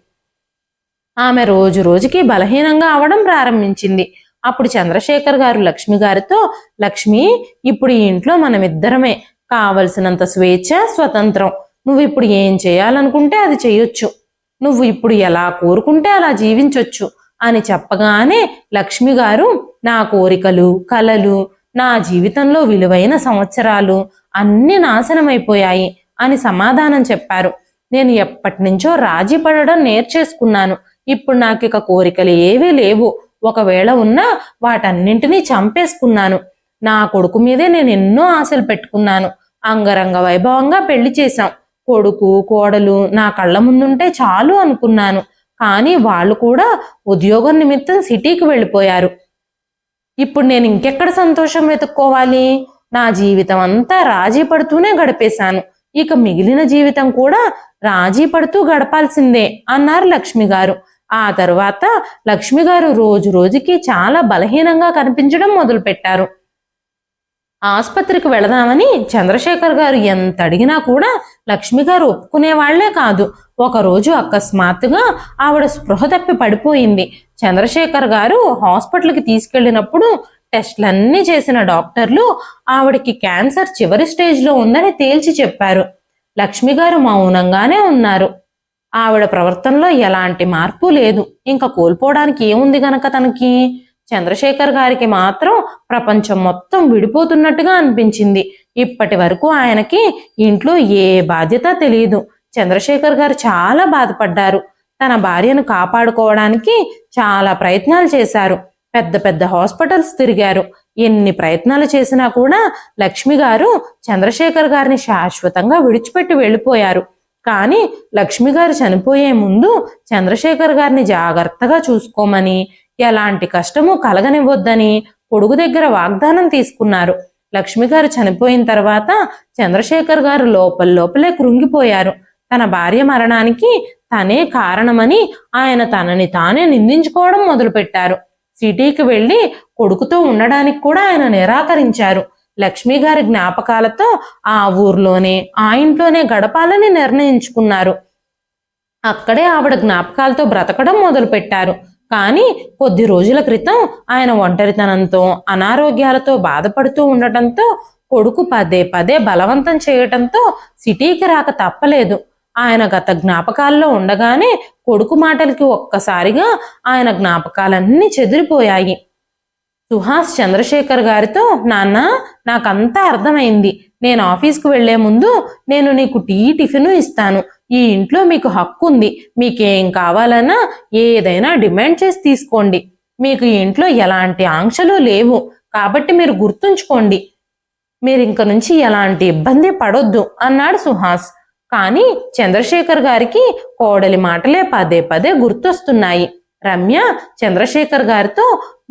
ఆమె రోజు రోజుకి బలహీనంగా అవడం ప్రారంభించింది. అప్పుడు చంద్రశేఖర్ గారు లక్ష్మి గారితో, లక్ష్మి, ఇప్పుడు ఈ ఇంట్లో మనమిద్దరమే, కావలసినంత స్వేచ్ఛ, స్వతంత్రం. నువ్వు ఇప్పుడు ఏం చేయాలనుకుంటే అది చేయొచ్చు, నువ్వు ఇప్పుడు ఎలా కోరుకుంటే అలా జీవించొచ్చు అని చెప్పగానే లక్ష్మి గారు, నా కోరికలు, కలలు, నా జీవితంలో విలువైన సంవత్సరాలు అన్నీ నాశనమైపోయాయి అని సమాధానం చెప్పారు. నేను ఎప్పటి నుంచో రాజీ పడడం నేర్చేసుకున్నాను. ఇప్పుడు నాకిక కోరికలు ఏవీ లేవు. ఒకవేళ ఉన్నా వాటన్నింటినీ చంపేసుకున్నాను. నా కొడుకు మీదే నేను ఎన్నో ఆశలు పెట్టుకున్నాను. అంగరంగ వైభవంగా పెళ్లి చేశాం. కొడుకు, కోడలు నా కళ్ళ ముందుంటే చాలు అనుకున్నాను. కానీ వాళ్ళు కూడా ఉద్యోగం నిమిత్తం సిటీకి వెళ్ళిపోయారు. ఇప్పుడు నేను ఇంకెక్కడ సంతోషం వెతుక్కోవాలి? నా జీవితం అంతా రాజీ పడుతూనే గడిపేశాను. ఇక మిగిలిన జీవితం కూడా రాజీ పడుతూ గడపాల్సిందే అన్నారు లక్ష్మి గారు. ఆ తరువాత లక్ష్మి గారు రోజు రోజుకి చాలా బలహీనంగా కనిపించడం మొదలుపెట్టారు. ఆసుపత్రికి వెళదామని చంద్రశేఖర్ గారు ఎంత అడిగినా కూడా లక్ష్మి గారు ఒప్పుకునేవాళ్లే కాదు. ఒకరోజు అకస్మాత్తుగా ఆవిడ స్పృహ తప్పి పడిపోయింది. చంద్రశేఖర్ గారు హాస్పిటల్కి తీసుకెళ్లినప్పుడు టెస్ట్లన్నీ చేసిన డాక్టర్లు ఆవిడకి క్యాన్సర్ చివరి స్టేజ్లో ఉందని తేల్చి చెప్పారు. లక్ష్మి గారు మౌనంగానే ఉన్నారు. ఆవిడ ప్రవర్తనలో ఎలాంటి మార్పు లేదు. ఇంకా కోల్పోవడానికి ఏముంది గనక తనకి? చంద్రశేఖర్ గారికి మాత్రం ప్రపంచం మొత్తం విడిపోతున్నట్టుగా అనిపించింది. ఇప్పటి వరకు ఆయనకి ఇంట్లో ఏ బాధ్యత తెలియదు. చంద్రశేఖర్ గారు చాలా బాధపడ్డారు. తన భార్యను కాపాడుకోవడానికి చాలా ప్రయత్నాలు చేశారు. పెద్ద పెద్ద హాస్పిటల్స్ తిరిగారు. ఎన్ని ప్రయత్నాలు చేసినా కూడా లక్ష్మి గారు చంద్రశేఖర్ గారిని శాశ్వతంగా విడిచిపెట్టి వెళ్ళిపోయారు. కానీ లక్ష్మి గారు చనిపోయే ముందు చంద్రశేఖర్ గారిని జాగ్రత్తగా చూసుకోమని, ఎలాంటి కష్టము కలగనివ్వొద్దని కొడుకు దగ్గర వాగ్దానం తీసుకున్నారు. లక్ష్మి గారు చనిపోయిన తర్వాత చంద్రశేఖర్ గారు లోపలే కృంగిపోయారు. తన భార్య మరణానికి తనే కారణమని ఆయన తనని తానే నిందించుకోవడం మొదలుపెట్టారు. సిటీకి వెళ్లి కొడుకుతో ఉండడానికి కూడా ఆయన నిరాకరించారు. లక్ష్మి గారి జ్ఞాపకాలతో ఆ ఊర్లోనే, ఆ ఇంట్లోనే గడపాలని నిర్ణయించుకున్నారు. అక్కడే ఆవిడ జ్ఞాపకాలతో బ్రతకడం మొదలుపెట్టారు. కానీ కొద్ది రోజుల క్రితం ఆయన ఒంటరితనంతో, అనారోగ్యాలతో బాధపడుతూ ఉండటంతో కొడుకు పదే పదే బలవంతం చేయటంతో సిటీకి రాక తప్పలేదు. ఆయన గత జ్ఞాపకాల్లో ఉండగానే కొడుకు మాటలకి ఒక్కసారిగా ఆయన జ్ఞాపకాలన్నీ చెదిరిపోయాయి. సుహాస్ చంద్రశేఖర్ గారితో, నాన్న, నాకంతా అర్థమైంది. నేను ఆఫీస్కు వెళ్లే ముందు నేను నీకు టిఫిన్ ఇస్తాను. ఈ ఇంట్లో మీకు హక్కు ఉంది. మీకేం కావాలన్నా ఏదైనా డిమాండ్ చేసి తీసుకోండి. మీకు ఈ ఇంట్లో ఎలాంటి ఆంక్షలు లేవు. కాబట్టి మీరు గుర్తుంచుకోండి, మీరు ఇంక నుంచి ఎలాంటి ఇబ్బంది పడొద్దు అన్నాడు సుహాస్. కానీ చంద్రశేఖర్ గారికి కోడలి మాటలే పదే పదే గుర్తొస్తున్నాయి. రమ్య చంద్రశేఖర్ గారితో,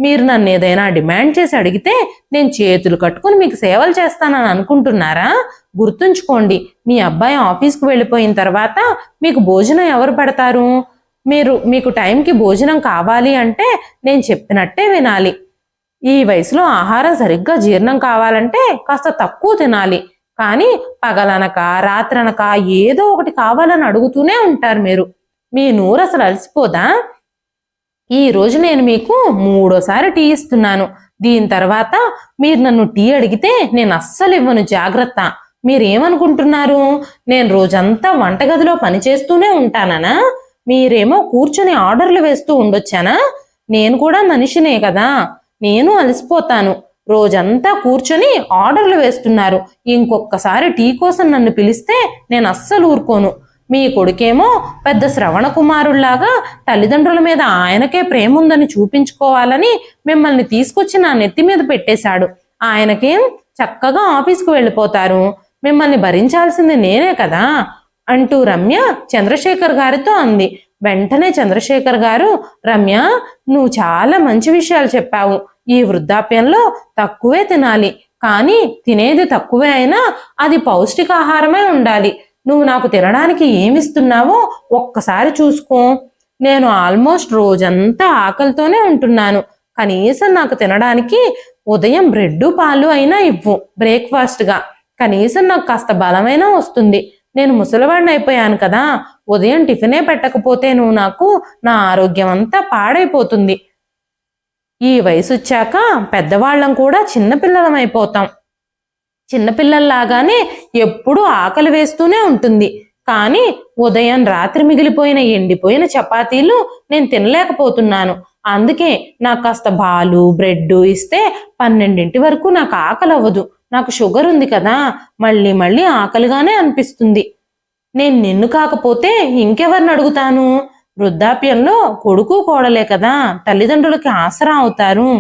మీరు నన్ను ఏదైనా డిమాండ్ చేసి అడిగితే నేను చేతులు కట్టుకుని మీకు సేవలు చేస్తానని అనుకుంటున్నారా? గుర్తుంచుకోండి, మీ అబ్బాయి ఆఫీస్కి వెళ్ళిపోయిన తర్వాత మీకు భోజనం ఎవరు పెడతారు? మీకు టైంకి భోజనం కావాలి అంటే నేను చెప్పినట్టే వినాలి. ఈ వయసులో ఆహారం సరిగ్గా జీర్ణం కావాలంటే కాస్త తక్కువ తినాలి. కానీ పగలనక రాత్రనక ఏదో ఒకటి కావాలని అడుగుతూనే ఉంటారు మీరు. మీ నోరు అసలు అలసిపోదా? ఈ రోజు నేను మీకు 3వ టీ ఇస్తున్నాను. దీని తర్వాత మీరు నన్ను టీ అడిగితే నేను అస్సలు ఇవ్వను, జాగ్రత్త. మీరేమనుకుంటున్నారు, నేను రోజంతా వంటగదిలో పనిచేస్తూనే ఉంటానా? మీరేమో కూర్చొని ఆర్డర్లు వేస్తూ ఉండొచ్చానా? నేను కూడా మనిషినే కదా, నేను అలసిపోతాను. రోజంతా కూర్చొని ఆర్డర్లు వేస్తున్నారు. ఇంకొకసారి టీ కోసం నన్ను పిలిస్తే నేను అస్సలు ఊరుకోను. మీ కొడుకేమో పెద్ద శ్రవణ కుమారుల్లాగా తల్లిదండ్రుల మీద ఆయనకే ప్రేమ ఉందని చూపించుకోవాలని మిమ్మల్ని తీసుకొచ్చి నా నెత్తి మీద పెట్టేశాడు. ఆయనకేం చక్కగా ఆఫీస్కు వెళ్ళిపోతారు, మిమ్మల్ని భరించాల్సింది నేనే కదా అంటూ రమ్య చంద్రశేఖర్ గారితో అంది. వెంటనే చంద్రశేఖర్ గారు, రమ్య, నువ్వు చాలా మంచి విషయాలు చెప్పావు. ఈ వృద్ధాప్యంలో తక్కువే తినాలి, కానీ తినేది తక్కువే అయినా అది పౌష్టికాహారమే ఉండాలి. నువ్వు నాకు తినడానికి ఏమిస్తున్నావో ఒక్కసారి చూసుకో. నేను ఆల్మోస్ట్ రోజంతా ఆకలితోనే ఉంటున్నాను. కనీసం నాకు తినడానికి ఉదయం బ్రెడ్ పాలు అయినా ఇవ్వు బ్రేక్ఫాస్ట్గా. కనీసం నాకు కాస్త బలమైనా వస్తుంది. నేను ముసలివాడిని అయిపోయాను కదా, ఉదయం టిఫినే పెట్టకపోతే నువ్వు నాకు నా ఆరోగ్యం అంతా పాడైపోతుంది. ఈ వయసు వచ్చాక పెద్దవాళ్ళం కూడా చిన్నపిల్లలం అయిపోతాం. చిన్నపిల్లల్లాగానే ఎప్పుడూ ఆకలి వేస్తూనే ఉంటుంది. కానీ ఉదయం రాత్రి మిగిలిపోయిన ఎండిపోయిన చపాతీలు నేను తినలేకపోతున్నాను. అందుకే నాకు కాస్త పాలు బ్రెడ్ ఇస్తే 12 వరకు నాకు ఆకలి అవ్వదు. నాకు షుగర్ ఉంది కదా, మళ్ళీ మళ్ళీ ఆకలిగానే అనిపిస్తుంది. నేను నిన్ను కాకపోతే ఇంకెవరిని అడుగుతాను? వృద్ధాప్యంలో కొడుకు కోడలే కదా తల్లిదండ్రులకి ఆసరా అవుతారు.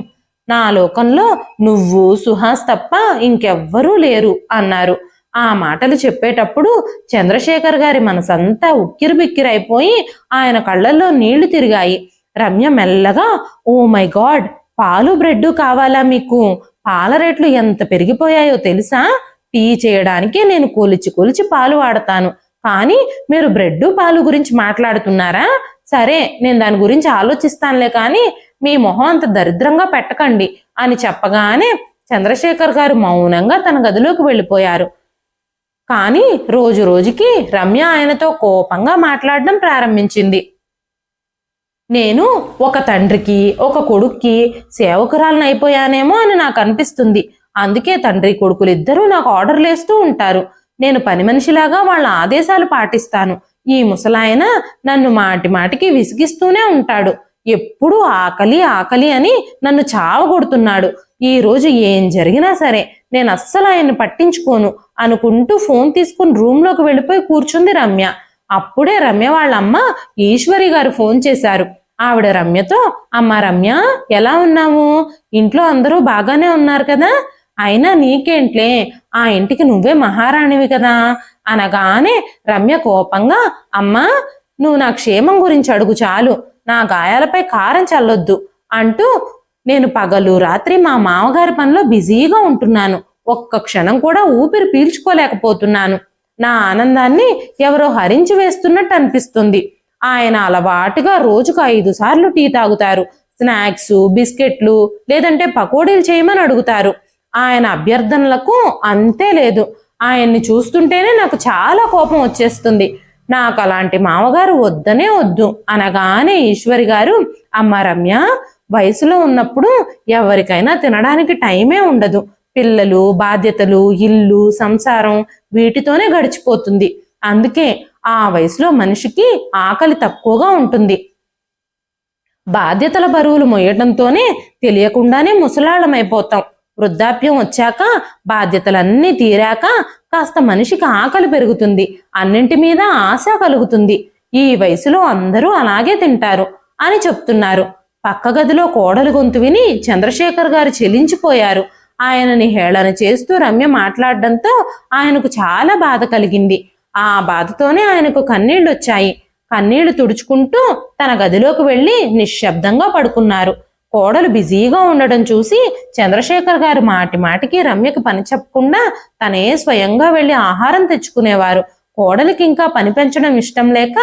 నా లోకంలో నువ్వు సుహాస్ తప్ప ఇంకెవ్వరూ లేరు అన్నారు. ఆ మాటలు చెప్పేటప్పుడు చంద్రశేఖర్ గారి మనసంతా ఉక్కిరిబిక్కిరైపోయి ఆయన కళ్ళల్లో నీళ్లు తిరిగాయి. రమ్య మెల్లగా, ఓ మై గాడ్, పాలు బ్రెడ్ కావాలా మీకు? పాల రేట్లు ఎంత పెరిగిపోయాయో తెలుసా? టీ చేయడానికి నేను కొలిచి పాలు వాడతాను, కానీ మీరు బ్రెడ్ పాలు గురించి మాట్లాడుతున్నారా? సరే, నేను దాని గురించి ఆలోచిస్తానులే, కానీ మీ మొహం అంత దరిద్రంగా పెట్టకండి అని చెప్పగానే చంద్రశేఖర్ గారు మౌనంగా తన గదిలోకి వెళ్ళిపోయారు. కానీ రోజు రోజుకి రమ్య ఆయనతో కోపంగా మాట్లాడడం ప్రారంభించింది. నేను ఒక తండ్రికి ఒక కొడుక్కి సేవకురాలను అయిపోయానేమో అని నాకు అనిపిస్తుంది. అందుకే తండ్రి కొడుకులు ఇద్దరూ నాకు ఆర్డర్లు వేస్తూ ఉంటారు. నేను పని మనిషిలాగా వాళ్ళ ఆదేశాలు పాటిస్తాను. ఈ ముసలాయన నన్ను మాటి మాటికి విసిగిస్తూనే ఉంటాడు. ఎప్పుడూ ఆకలి ఆకలి అని నన్ను చావగొడుతున్నాడు. ఈ రోజు ఏం జరిగినా సరే నేను అస్సలు ఆయన్ని పట్టించుకోను అనుకుంటూ ఫోన్ తీసుకుని రూమ్లోకి వెళ్ళిపోయి కూర్చుంది రమ్య. అప్పుడే రమ్య వాళ్ళ అమ్మ ఈశ్వరి గారు ఫోన్ చేశారు. ఆవిడ రమ్యతో, అమ్మ రమ్య, ఎలా ఉన్నావు? ఇంట్లో అందరూ బాగానే ఉన్నారు కదా? అయినా నీకేంట్లే, ఆ ఇంటికి నువ్వే మహారాణివి కదా అనగానే రమ్య కోపంగా, అమ్మా, నువ్వు నా క్షేమం గురించి అడుగు చాలు, నా గాయాలపై కారం చల్లొద్దు అంటూ, నేను పగలు రాత్రి మా మామగారి పనిలో బిజీగా ఉంటున్నాను. ఒక్క క్షణం కూడా ఊపిరి పీల్చుకోలేకపోతున్నాను. నా ఆనందాన్ని ఎవరో హరించి వేస్తున్నట్టు అనిపిస్తుంది. ఆయన అలవాటుగా రోజుకు 5 సార్లు టీ తాగుతారు. స్నాక్స్, బిస్కెట్లు, లేదంటే పకోడీలు చేయమని అడుగుతారు. ఆయన అభ్యర్థనలకు అంతే లేదు. ఆయన్ని చూస్తుంటేనే నాకు చాలా కోపం వచ్చేస్తుంది. నాకు అలాంటి మామగారు వద్దనే వద్దు అనగానే ఈశ్వరి గారు, అమ్మ రమ్య, వయసులో ఉన్నప్పుడు ఎవరికైనా తినడానికి టైమే ఉండదు. పిల్లలు, బాధ్యతలు, ఇల్లు, సంసారం, వీటితోనే గడిచిపోతుంది. అందుకే ఆ వయసులో మనిషికి ఆకలి తక్కువగా ఉంటుంది. బాధ్యతల బరువులు మోయటంతోనే తెలియకుండానే ముసలాళ్ళమైపోతాం. వృద్ధాప్యం వచ్చాక బాధ్యతలన్నీ తీరాక కాస్త మనిషికి ఆకలి పెరుగుతుంది, అన్నింటి మీద ఆశ కలుగుతుంది. ఈ వయసులో అందరూ అలాగే తింటారు అని చెప్తున్నారు. పక్క గదిలో కోడలు గొంతు విని చంద్రశేఖర్ గారు చెలించిపోయారు. ఆయనని హేళన చేస్తూ రమ్య మాట్లాడడంతో ఆయనకు చాలా బాధ కలిగింది. ఆ బాధతోనే ఆయనకు కన్నీళ్లు వచ్చాయి. కన్నీళ్లు తుడుచుకుంటూ తన గదిలోకి వెళ్ళి నిశ్శబ్దంగా పడుకున్నారు. కోడలు బిజీగా ఉండడం చూసి చంద్రశేఖర్ గారు మాటి మాటికి రమ్యకు పని చెప్పకుండా తనే స్వయంగా వెళ్ళి ఆహారం తెచ్చుకునేవారు. కోడలికి ఇంకా పని పెంచడం ఇష్టం లేక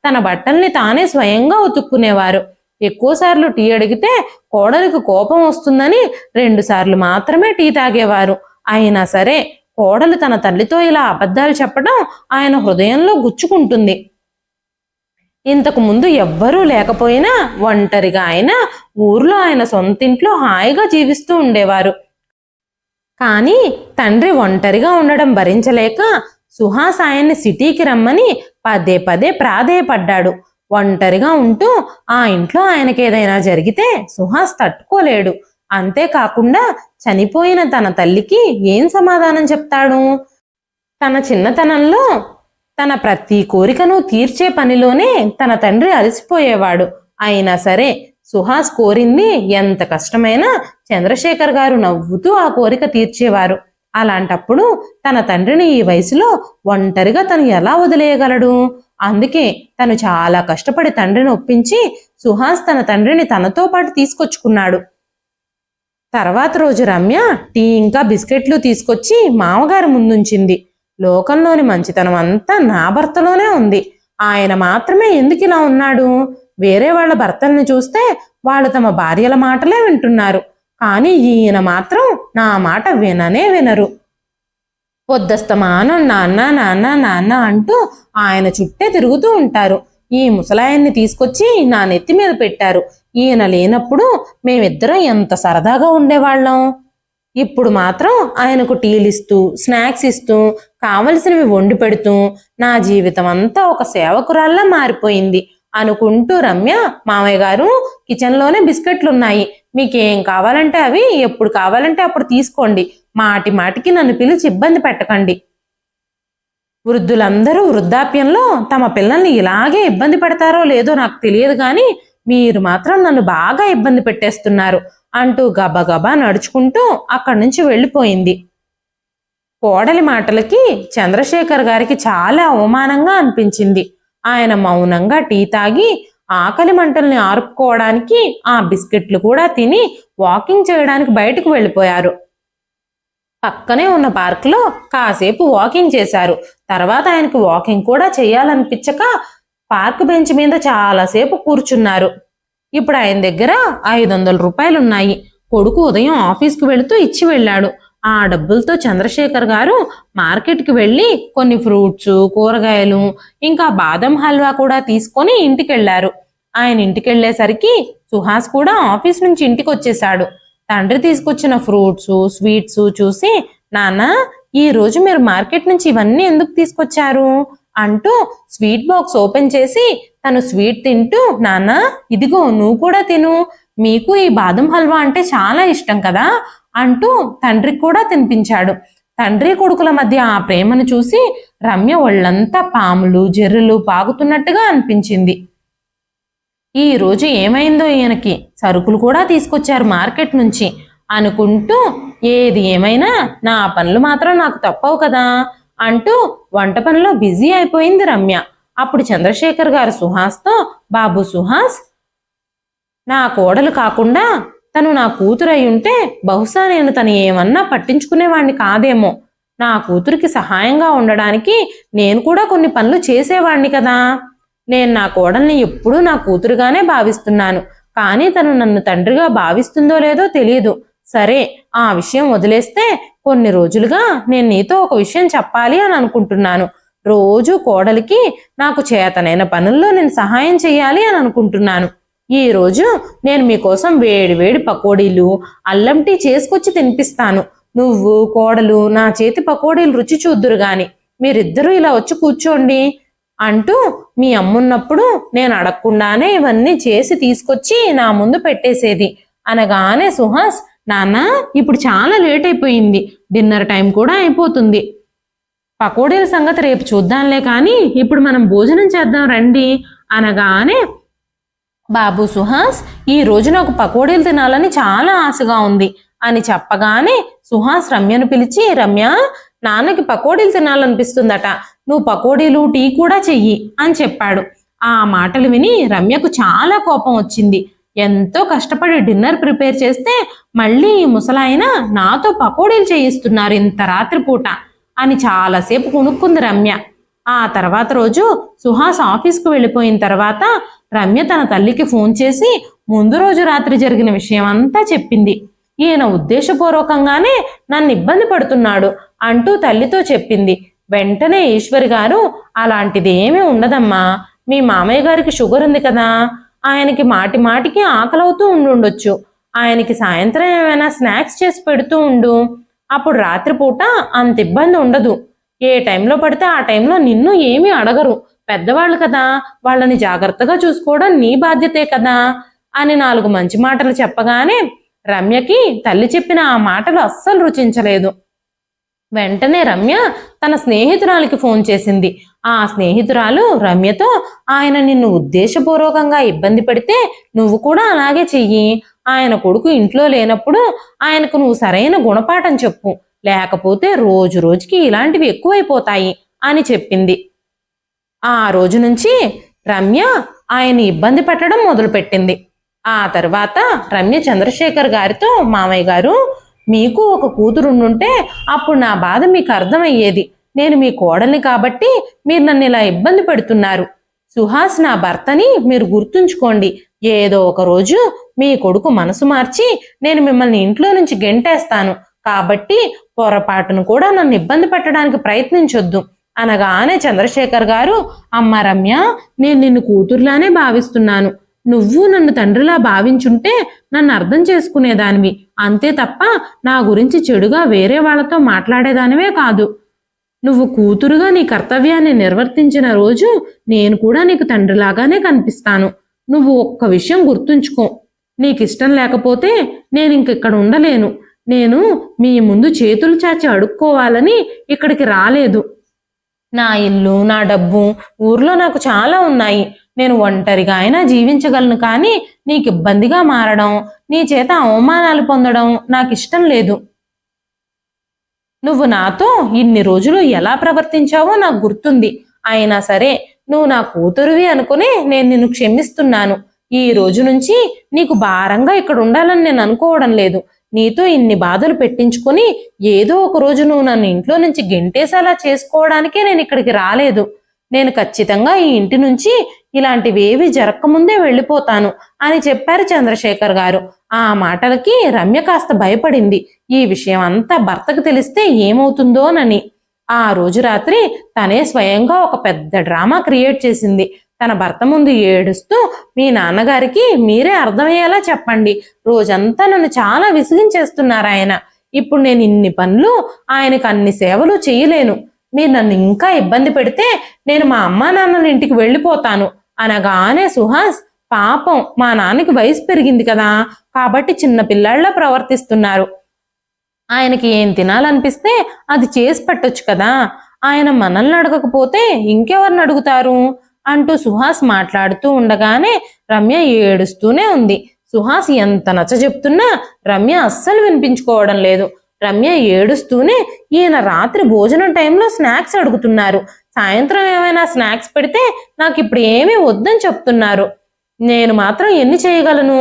తన బట్టల్ని తానే స్వయంగా ఉతుక్కునేవారు. ఎక్కువసార్లు టీ అడిగితే కోడలికి కోపం వస్తుందని 2 సార్లు మాత్రమే టీ తాగేవారు. అయినా సరే కోడలు తన తల్లితో ఇలా అబద్ధాలు చెప్పడం ఆయన హృదయంలో గుచ్చుకుంటుంది. ఇంతకు ముందు ఎవ్వరూ లేకపోయినా ఒంటరిగా ఆయన ఊర్లో ఆయన సొంతింట్లో హాయిగా జీవిస్తూ ఉండేవారు. కానీ తండ్రి ఒంటరిగా ఉండడం భరించలేక సుహాస్ ఆయన్ని సిటీకి రమ్మని పదే పదే ప్రాధేయపడ్డాడు. ఒంటరిగా ఉంటూ ఆ ఇంట్లో ఆయనకేదైనా జరిగితే సుహాస్ తట్టుకోలేడు. అంతేకాకుండా చనిపోయిన తన తల్లికి ఏం సమాధానం చెప్తాడు? తన చిన్నతనంలో తన ప్రతి కోరికను తీర్చే పనిలోనే తన తండ్రి అలసిపోయేవాడు. అయినా సరే సుహాస్ కోరింది ఎంత కష్టమైనా చంద్రశేఖర్ గారు నవ్వుతూ ఆ కోరిక తీర్చేవారు. అలాంటప్పుడు తన తండ్రిని ఈ వయసులో ఒంటరిగా తను ఎలా వదిలేయగలడు? అందుకే తను చాలా కష్టపడి తండ్రిని ఒప్పించి సుహాస్ తన తండ్రిని తనతో పాటు తీసుకొచ్చుకున్నాడు. తర్వాత రోజు రమ్య టీ ఇంకా బిస్కెట్లు తీసుకొచ్చి మామగారు ముందుంచింది. లోకంలోని మంచితనం అంతా నా భర్తలోనే ఉంది. ఆయన మాత్రమే ఎందుకు ఇలా ఉన్నాడు? వేరే వాళ్ళ భర్తల్ని చూస్తే వాళ్ళు తమ భార్యల మాటలే వింటున్నారు. కానీ ఈయన మాత్రం నా మాట విననే వినరు. పొద్దస్తమానం నాన్న నాన్న నాన్న అంటూ ఆయన చుట్టే తిరుగుతూ ఉంటారు. ఈ ముసలాయన్ని తీసుకొచ్చి నా నెత్తి మీద పెట్టారు. ఈయన లేనప్పుడు మేమిద్దరం ఎంత సరదాగా ఉండేవాళ్ళం. ఇప్పుడు మాత్రం ఆయనకు టీలిస్తూ స్నాక్స్ ఇస్తూ కావలసినవి వండి పెడుతూ నా జీవితం అంతా ఒక సేవకురాల్లా మారిపోయింది అనుకుంటూ రమ్య, మామయ్య గారు కిచెన్లోనే బిస్కెట్లున్నాయి, మీకేం కావాలంటే అవి ఎప్పుడు కావాలంటే అప్పుడు తీసుకోండి, మాటి మాటికి నన్ను పిలిచి ఇబ్బంది పెట్టకండి. వృద్ధులందరూ వృద్ధాప్యంలో తమ పిల్లల్ని ఇలాగే ఇబ్బంది పెడతారో లేదో నాకు తెలియదు, కానీ మీరు మాత్రం నన్ను బాగా ఇబ్బంది పెట్టేస్తున్నారు అంటూ గబగబా నడుచుకుంటూ అక్కడి నుంచి వెళ్ళిపోయింది. కోడలి మాటలకి చంద్రశేఖర్ గారికి చాలా అవమానంగా అనిపించింది. ఆయన మౌనంగా టీ తాగి ఆకలి మంటల్ని ఆర్పుకోవడానికి ఆ బిస్కెట్లు కూడా తిని వాకింగ్ చేయడానికి బయటకు వెళ్ళిపోయారు. పక్కనే ఉన్న పార్కులో కాసేపు వాకింగ్ చేశారు. తర్వాత ఆయనకు వాకింగ్ కూడా చేయాలనిపించక పార్క్ బెంచ్ మీద చాలాసేపు కూర్చున్నారు. ఇప్పుడు ఆయన దగ్గర 500 రూపాయలున్నాయి. కొడుకు ఉదయం ఆఫీస్కి వెళుతూ ఇచ్చి వెళ్ళాడు. ఆ డబ్బులతో చంద్రశేఖర్ గారు మార్కెట్కి వెళ్ళి కొన్ని ఫ్రూట్స్, కూరగాయలు ఇంకా బాదం హల్వా కూడా తీసుకొని ఇంటికెళ్లారు. ఆయన ఇంటికెళ్లేసరికి సుహాస్ కూడా ఆఫీస్ నుంచి ఇంటికి వచ్చేశాడు. తండ్రి తీసుకొచ్చిన ఫ్రూట్స్, స్వీట్స్ చూసి, నాన్న ఈ రోజు మీరు మార్కెట్ నుంచి ఇవన్నీ ఎందుకు తీసుకొచ్చారు అంటూ స్వీట్ బాక్స్ ఓపెన్ చేసి తను స్వీట్ తింటూ, నాన్న ఇదిగో నువ్వు కూడా తిను, మీకు ఈ బాదం హల్వా అంటే చాలా ఇష్టం కదా అంటూ తండ్రికి కూడా తినిపించాడు. తండ్రి కొడుకుల మధ్య ఆ ప్రేమను చూసి రమ్య ఒళ్ళంతా పాములు జెర్రులు పాగుతున్నట్టుగా అనిపించింది. ఈ రోజు ఏమైందో ఈయనకి, సరుకులు కూడా తీసుకొచ్చారు మార్కెట్ నుంచి అనుకుంటూ, ఏది ఏమైనా నా పనులు మాత్రం నాకు తప్పవు కదా అంటూ వంట పనిలో బిజీ అయిపోయింది రమ్య. అప్పుడు చంద్రశేఖర్ గారు సుహాస్తో, బాబు సుహాస్, నా కోడలు కాకుండా తను నా కూతురు అయి ఉంటే బహుశా నేను తను ఏమన్నా పట్టించుకునేవాణ్ణి కాదేమో. నా కూతురికి సహాయంగా ఉండడానికి నేను కూడా కొన్ని పనులు చేసేవాణ్ణి కదా. నేను నా కోడల్ని ఎప్పుడూ నా కూతురుగానే భావిస్తున్నాను, కానీ తను నన్ను తండ్రిగా భావిస్తుందో లేదో తెలియదు. సరే, ఆ విషయం వదిలేస్తే కొన్ని రోజులుగా నేను నీతో ఒక విషయం చెప్పాలి అని అనుకుంటున్నాను. రోజు కోడలికి నాకు చేతనైన పనుల్లో నేను సహాయం చేయాలి అని అనుకుంటున్నాను. ఈ రోజు నేను మీకోసం వేడి వేడి పకోడీలు, అల్లం టీ చేసుకొచ్చి తినిపిస్తాను. నువ్వు కోడలు నా చేతి పకోడీలు రుచి చూద్దురు గాని, మీరిద్దరూ ఇలా వచ్చి కూర్చోండి అంటూ మీ అమ్మున్నప్పుడు నేను అడగకుండానే ఇవన్నీ చేసి తీసుకొచ్చి నా ముందు పెట్టేసేది అనగానే సుహాస్, నాన్న ఇప్పుడు చాలా లేట్ అయిపోయింది, డిన్నర్ టైం కూడా అయిపోతుంది, పకోడీల సంగతి రేపు చూద్దాంలే, కానీ ఇప్పుడు మనం భోజనం చేద్దాం రండి అనగానే, బాబు సుహాస్ ఈ రోజు నాకు పకోడీలు తినాలని చాలా ఆశగా ఉంది అని చెప్పగానే సుహాస్ రమ్యను పిలిచి, రమ్య నాన్నకి పకోడీలు తినాలనిపిస్తుందట, నువ్వు పకోడీలు టీ కూడా చెయ్యి అని చెప్పాడు. ఆ మాటలు విని రమ్యకు చాలా కోపం వచ్చింది. ఎంతో కష్టపడి డిన్నర్ ప్రిపేర్ చేస్తే మళ్ళీ ఈ ముసలాయన నాతో పకోడీలు చేయిస్తున్నారు ఇంత రాత్రిపూట అని చాలాసేపు కొనుక్కుంది రమ్య. ఆ తర్వాత రోజు సుహాస్ ఆఫీస్కు వెళ్ళిపోయిన తర్వాత రమ్య తన తల్లికి ఫోన్ చేసి ముందు రోజు రాత్రి జరిగిన విషయం అంతా చెప్పింది. ఈయన ఉద్దేశపూర్వకంగానే నన్ను ఇబ్బంది పడుతున్నాడు అంటూ తల్లితో చెప్పింది. వెంటనే ఈశ్వరి గారు, అలాంటిది ఏమీ ఉండదమ్మా, మీ మామయ్య గారికి షుగర్ ఉంది కదా, ఆయనకి మాటి మాటికి ఆకలవుతూ ఉండుండొచ్చు. ఆయనకి సాయంత్రం ఏమైనా స్నాక్స్ చేసి పెడుతూ ఉండు, అప్పుడు రాత్రిపూట అంత ఇబ్బంది ఉండదు. ఏ టైంలో పడితే ఆ టైంలో నిన్ను ఏమీ అడగరు, పెద్దవాళ్ళు కదా, వాళ్ళని జాగ్రత్తగా చూసుకోవడం నీ బాధ్యతే కదా అని 4 మంచి మాటలు చెప్పగానే రమ్యకి తల్లి చెప్పిన ఆ మాటలు అస్సలు రుచించలేదు. వెంటనే రమ్య తన స్నేహితురాలికి ఫోన్ చేసింది. ఆ స్నేహితురాలు రమ్యతో, ఆయన నిన్ను ఉద్దేశపూర్వకంగా ఇబ్బంది పెడితే నువ్వు కూడా అలాగే చెయ్యి. ఆయన కొడుకు ఇంట్లో లేనప్పుడు ఆయనకు నువ్వు సరైన గుణపాఠం చెప్పు, లేకపోతే రోజు రోజుకి ఇలాంటివి ఎక్కువైపోతాయి అని చెప్పింది. ఆ రోజు నుంచి రమ్య ఆయన ఇబ్బంది పెట్టడం మొదలుపెట్టింది. ఆ తర్వాత రమ్య చంద్రశేఖర్ గారితో, మామయ్య గారు, మీకు ఒక కూతురుండుంటే అప్పుడు నా బాధ మీకు అర్థమయ్యేది. నేను మీ కోడల్ని కాబట్టి మీరు నన్ను ఇలా ఇబ్బంది పెడుతున్నారు. సుహాస్ నా భర్తని మీరు గుర్తుంచుకోండి. ఏదో ఒక రోజు మీ కొడుకు మనసు మార్చి నేను మిమ్మల్ని ఇంట్లో నుంచి గెంటేస్తాను. కాబట్టి పొరపాటును కూడా నన్ను ఇబ్బంది పెట్టడానికి ప్రయత్నించొద్దు అనగానే చంద్రశేఖర్ గారు, అమ్మ రమ్య, నేను నిన్ను కూతురులానే భావిస్తున్నాను. నువ్వు నన్ను తండ్రిలా భావించుంటే నన్ను అర్థం చేసుకునేదానివి, అంతే తప్ప నా గురించి చెడుగా వేరే వాళ్లతో మాట్లాడేదానివే కాదు. నువ్వు కూతురుగా నీ కర్తవ్యాన్ని నిర్వర్తించిన రోజు నేను కూడా నీకు తండ్రిలాగానే కనిపిస్తాను. నువ్వు ఒక్క విషయం గుర్తుంచుకో, నీకిష్టం లేకపోతే నేను ఇంకెక్కడ ఉండలేను. నేను మీ ముందు చేతులు చాచి అడుక్కోవాలని ఇక్కడికి రాలేదు. నా ఇల్లు, నా డబ్బు ఊర్లో నాకు చాలా ఉన్నాయి. నేను ఒంటరిగా అయినా జీవించగలను, కానీ నీకు ఇబ్బందిగా మారడం, నీ చేత అవమానాలు పొందడం నాకు ఇష్టం లేదు. నువ్వు నాతో ఇన్ని రోజులు ఎలా ప్రవర్తించావో నాకు గుర్తుంది. అయినా సరే నువ్వు నా కూతురువి అనుకుని నేను నిన్ను క్షమిస్తున్నాను. ఈ రోజు నుంచి నీకు భారంగా ఇక్కడ ఉండాలని నేను అనుకోవడం లేదు. నీతో ఇన్ని బాధలు పెట్టించుకొని ఏదో ఒక రోజు నువ్వు నన్ను ఇంట్లో నుంచి గెంటేసేలా చేసుకోవడానికే నేను ఇక్కడికి రాలేదు. నేను ఖచ్చితంగా ఈ ఇంటి నుంచి ఇలాంటివేవి జరగకముందే వెళ్ళిపోతాను అని చెప్పారు చంద్రశేఖర్ గారు. ఆ మాటలకి రమ్య కాస్త భయపడింది. ఈ విషయం అంతా భర్తకు తెలిస్తే ఏమవుతుందోనని. ఆ రోజు రాత్రి తనే స్వయంగా ఒక పెద్ద డ్రామా క్రియేట్ చేసింది. తన భర్త ముందు ఏడుస్తూ, మీ నాన్నగారికి మీరే అర్థమయ్యేలా చెప్పండి, రోజంతా నన్ను చాలా విసిగించేస్తున్నారు ఆయన. ఇప్పుడు నేను ఇన్ని పనులు, ఆయనకు అన్ని సేవలు చేయలేను. మీరు నన్ను ఇంకా ఇబ్బంది పెడితే నేను మా అమ్మా నాన్నల ఇంటికి వెళ్ళిపోతాను అనగానే సుహాస్, పాపం మా నాన్నకి వయసు పెరిగింది కదా, కాబట్టి చిన్న పిల్లాళ్ళ ప్రవర్తిస్తున్నారు. ఆయనకి ఏం తినాలనిపిస్తే అది చేసి పెట్టొచ్చు కదా, ఆయన మనల్ని అడగకపోతే ఇంకెవరిని అడుగుతారు అంటూ సుహాస్ మాట్లాడుతూ ఉండగానే రమ్య ఏడుస్తూనే ఉంది. సుహాస్ ఎంత నచ్చ చెప్తున్నా రమ్య అస్సలు వినిపించుకోవడం లేదు. రమ్య ఏడుస్తూనే, ఈయన రాత్రి భోజనం టైంలో స్నాక్స్ అడుగుతున్నారు, సాయంత్రం ఏమైనా స్నాక్స్ పెడితే నాకు ఇప్పుడు ఏమీ వద్దని చెప్తున్నారు. నేను మాత్రం ఎన్ని చేయగలను?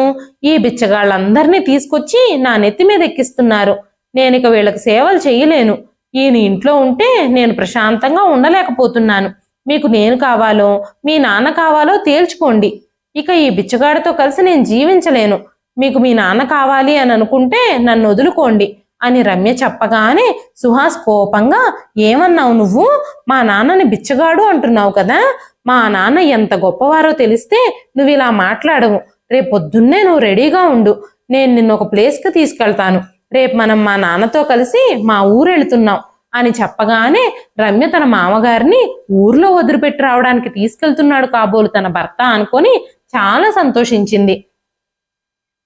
ఈ బిచ్చగాళ్ళందరినీ తీసుకొచ్చి నా నెత్తి మీద ఎక్కిస్తున్నారు. నేను ఇక వీళ్ళకి సేవలు చేయలేను. ఈయన ఇంట్లో ఉంటే నేను ప్రశాంతంగా ఉండలేకపోతున్నాను. మీకు నేను కావాలో మీ నాన్న కావాలో తేల్చుకోండి. ఇక ఈ బిచ్చగాడితో కలిసి నేను జీవించలేను. మీకు మీ నాన్న కావాలి అని అనుకుంటే నన్ను వదులుకోండి అని రమ్య చెప్పగానే సుహాస్ కోపంగా, ఏమన్నావు నువ్వు? మా నాన్నని బిచ్చగాడు అంటున్నావు కదా, మా నాన్న ఎంత గొప్పవారో తెలిస్తే నువ్వు ఇలా మాట్లాడవు. రేపొద్దున్నే నువ్వు రెడీగా ఉండు, నేను నిన్ను ఒక ప్లేస్కి తీసుకెళ్తాను. రేపు మనం మా నాన్నతో కలిసి మా ఊరు వెళుతున్నాం అని చెప్పగానే రమ్య తన మామగారిని ఊర్లో వదిలిపెట్టి రావడానికి తీసుకెళ్తున్నాడు కాబోలు తన భర్త అనుకొని చాలా సంతోషించింది.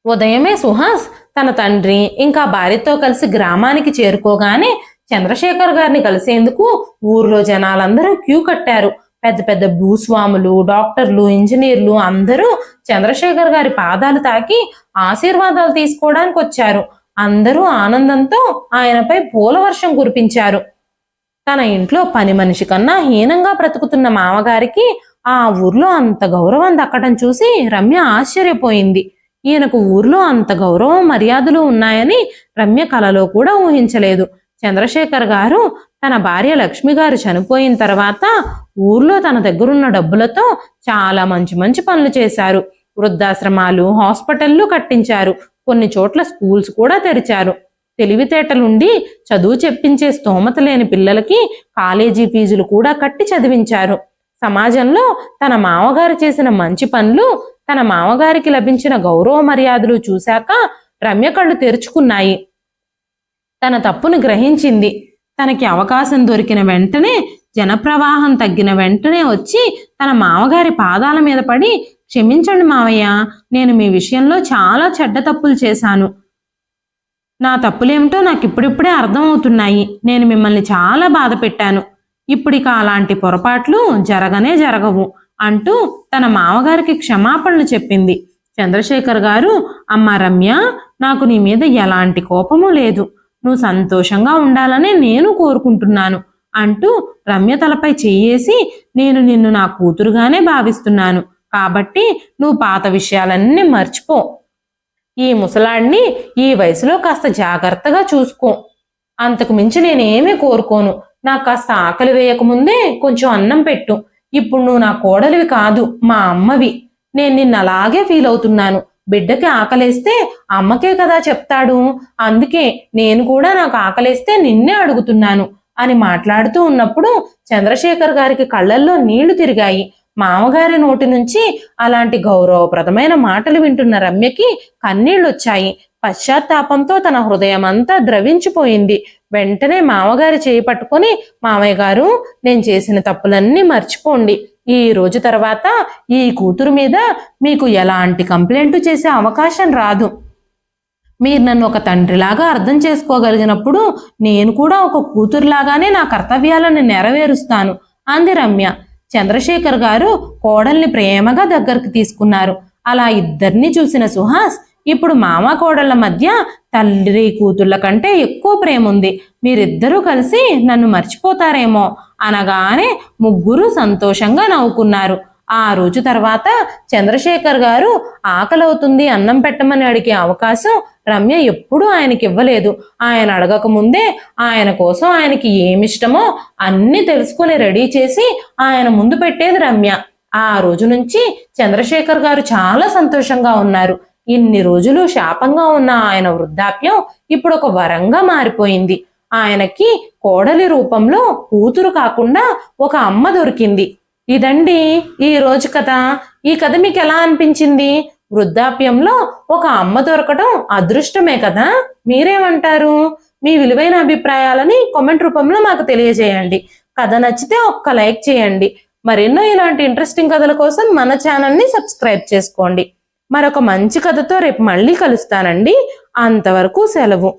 ఉదయమే సుహాస్ తన తండ్రి ఇంకా భార్యతో కలిసి గ్రామానికి చేరుకోగానే చంద్రశేఖర్ గారిని కలిసేందుకు ఊర్లో జనాలందరూ క్యూ కట్టారు. పెద్ద పెద్ద భూస్వాములు, డాక్టర్లు, ఇంజనీర్లు అందరూ చంద్రశేఖర్ గారి పాదాలు తాకి ఆశీర్వాదాలు తీసుకోవడానికి వచ్చారు. అందరూ ఆనందంతో ఆయనపై పూల వర్షం కురిపించారు. తన ఇంట్లో పని మనిషి కన్నా హీనంగా బ్రతుకుతున్న మామగారికి ఆ ఊర్లో అంత గౌరవం దక్కడం చూసి రమ్య ఆశ్చర్యపోయింది. ఈయనకు ఊర్లో అంత గౌరవం మర్యాదలు ఉన్నాయని రమ్య కలలో కూడా ఊహించలేదు. చంద్రశేఖర్ గారు తన భార్య లక్ష్మి గారు చనిపోయిన తర్వాత ఊర్లో తన దగ్గరున్న డబ్బులతో చాలా మంచి మంచి పనులు చేశారు. వృద్ధాశ్రమాలు, హాస్పిటళ్ళు కట్టించారు. కొన్ని చోట్ల స్కూల్స్ కూడా తెరిచారు. తెలివితేటలుండి చదువు చెప్పించే స్తోమత లేని పిల్లలకి కాలేజీ ఫీజులు కూడా కట్టి చదివించారు. సమాజంలో తన మామగారు చేసిన మంచి పనులు, తన మామగారికి లభించిన గౌరవ మర్యాదలు చూశాక రమ్య కళ్ళు తెరుచుకున్నాయి. తన తప్పును గ్రహించింది. తనకి అవకాశం దొరికిన వెంటనే, జనప్రవాహం తగ్గిన వెంటనే వచ్చి తన మామగారి పాదాల మీద పడి, క్షమించండి మావయ్య, నేను మీ విషయంలో చాలా చెడ్డ తప్పులు చేశాను. నా తప్పులేమిటో నాకు ఇప్పుడిప్పుడే అర్థమవుతున్నాయి. నేను మిమ్మల్ని చాలా బాధ పెట్టాను. ఇప్పుడిక అలాంటి పొరపాట్లు జరగనే జరగవు అంటూ తన మామగారికి క్షమాపణలు చెప్పింది. చంద్రశేఖర్ గారు, అమ్మ రమ్య, నాకు నీ మీద ఎలాంటి కోపము లేదు. నువ్వు సంతోషంగా ఉండాలని నేను కోరుకుంటున్నాను అంటూ రమ్య తలపై చెయ్యేసి, నేను నిన్ను నా కూతురుగానే భావిస్తున్నాను. కాబట్టి నువ్వు పాత విషయాలన్నీ మర్చిపో. ఈ ముసలాడిని ఈ వయసులో కాస్త జాగ్రత్తగా చూసుకో. అంతకు మించి నేనేమీ కోరుకోను. నాకు కాస్త ఆకలి వేయకముందే కొంచెం అన్నం పెట్టు. ఇప్పుడు నువ్వు నా కోడలివి కాదు, మా అమ్మవి. నేను నిన్ను అలాగే ఫీల్ అవుతున్నాను. బిడ్డకి ఆకలేస్తే అమ్మకే కదా చెప్తాడు. అందుకే నేను కూడా నాకు ఆకలేస్తే నిన్నే అడుగుతున్నాను అని మాట్లాడుతూ ఉన్నప్పుడు చంద్రశేఖర్ గారికి కళ్ళల్లో నీళ్లు తిరిగాయి. మామగారి నోటి నుంచి అలాంటి గౌరవప్రదమైన మాటలు వింటున్న రమ్యకి కన్నీళ్లొచ్చాయి. పశ్చాత్తాపంతో తన హృదయమంతా ద్రవించిపోయింది. వెంటనే మామగారి చేయి పట్టుకొని, మామయ్య గారు, నేను చేసిన తప్పులన్నీ మర్చిపోండి. ఈ రోజు తర్వాత ఈ కూతురు మీద మీకు ఎలాంటి కంప్లైంట్ చేసే అవకాశం రాదు. మీరు నన్ను ఒక తండ్రిలాగా అర్థం చేసుకోగలిగినప్పుడు నేను కూడా ఒక కూతురులాగానే నా కర్తవ్యాలను నెరవేరుస్తాను అంది రమ్య. చంద్రశేఖర్ గారు కోడల్ని ప్రేమగా దగ్గరకు తీసుకున్నారు. అలా ఇద్దరిని చూసిన సుహాస్, ఇప్పుడు మామ కోడళ్ల మధ్య తల్లి కూతుళ్ళ కంటే ఎక్కువ ప్రేమ ఉంది. మీరిద్దరూ కలిసి నన్ను మర్చిపోతారేమో అనగానే ముగ్గురు సంతోషంగా నవ్వుకున్నారు. ఆ రోజు తర్వాత చంద్రశేఖర్ గారు ఆకలవుతుంది అన్నం పెట్టమని అడిగే అవకాశం రమ్య ఎప్పుడూ ఆయనకి ఇవ్వలేదు. ఆయన అడగక ముందే ఆయన కోసం ఆయనకి ఏమిష్టమో అన్ని తెలుసుకుని రెడీ చేసి ఆయన ముందు పెట్టేది రమ్య. ఆ రోజు నుంచి చంద్రశేఖర్ గారు చాలా సంతోషంగా ఉన్నారు. ఇన్ని రోజులు శాపంగా ఉన్న ఆయన వృద్ధాప్యం ఇప్పుడు ఒక వరంగా మారిపోయింది. ఆయనకి కోడలి రూపంలో కూతురు కాకుండా ఒక అమ్మ దొరికింది. ఇదండి ఈ రోజు కథ. ఈ కథ మీకు ఎలా అనిపించింది? వృద్ధాప్యంలో ఒక అమ్మ దొరకడం అదృష్టమే కదా. మీరేమంటారు? మీ విలువైన అభిప్రాయాలని కామెంట్ రూపంలో మాకు తెలియజేయండి. కథ నచ్చితే ఒక్క లైక్ చేయండి. మరెన్నో ఇలాంటి ఇంట్రెస్టింగ్ కథల కోసం మన ఛానల్ని సబ్స్క్రైబ్ చేసుకోండి. మరొక మంచి కథతో రేపు మళ్ళీ కలుస్తానండి. అంతవరకు సెలవు.